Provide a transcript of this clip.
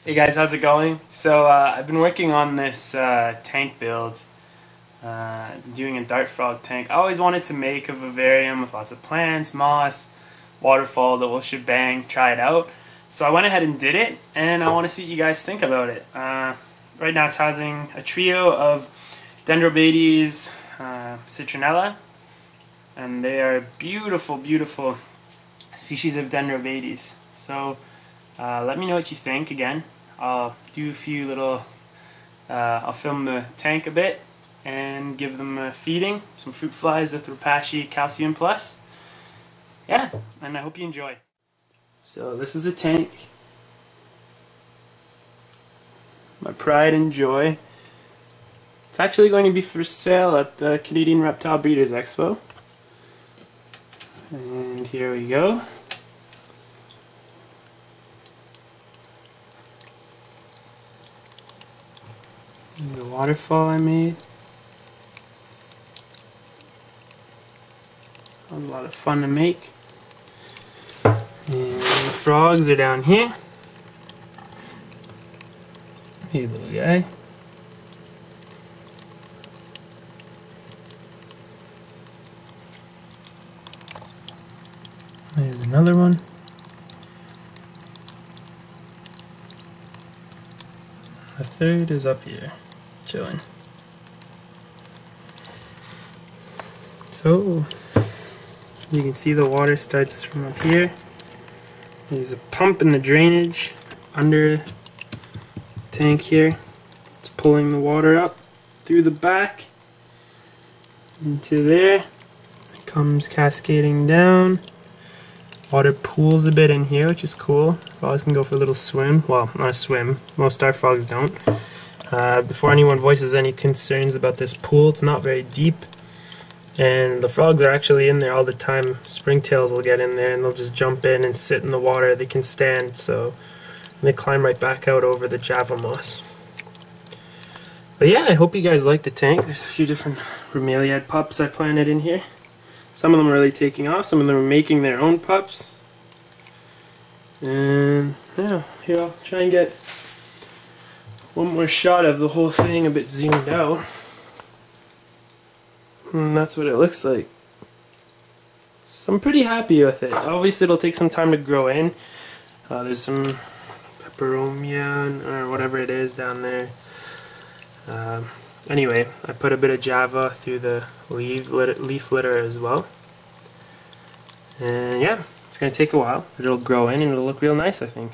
Hey guys, how's it going? So I've been working on this tank build, doing a dart frog tank. I always wanted to make a vivarium with lots of plants, moss, waterfall, the whole shebang, try it out. So I went ahead and did it, and I want to see what you guys think about it. Right now it's housing a trio of Dendrobates, citronella, and they are beautiful, beautiful species of Dendrobates. So let me know what you think. Again, I'll do a few little, I'll film the tank a bit and give them feeding, some fruit flies with Repashy Calcium Plus. Yeah, and I hope you enjoy. So this is the tank. My pride and joy. It's actually going to be for sale at the Canadian Reptile Breeders Expo. And here we go. And the waterfall I made. That was a lot of fun to make. And the frogs are down here. Hey little guy. There's another one. The third is up here, chilling. So, you can see the water starts from up here. There's a pump in the drainage under the tank here. It's pulling the water up through the back into there. It comes cascading down. Water pools a bit in here, which is cool. Frogs can go for a little swim. Well, not a swim. Most our frogs don't. Before anyone voices any concerns about this pool, it's not very deep. And the frogs are actually in there all the time. Springtails will get in there and they'll just jump in and sit in the water. They can stand, so they climb right back out over the Java moss. But yeah, I hope you guys like the tank. There's a few different bromeliad pups I planted in here. Some of them are really taking off, some of them are making their own pups. And yeah, here I'll try and get one more shot of the whole thing a bit zoomed out. And that's what it looks like. So I'm pretty happy with it. Obviously it'll take some time to grow in. There's some peperomia or whatever it is down there. Anyway, I put a bit of Java through the leaf litter as well. And yeah, it's going to take a while, but it'll grow in and it'll look real nice, I think.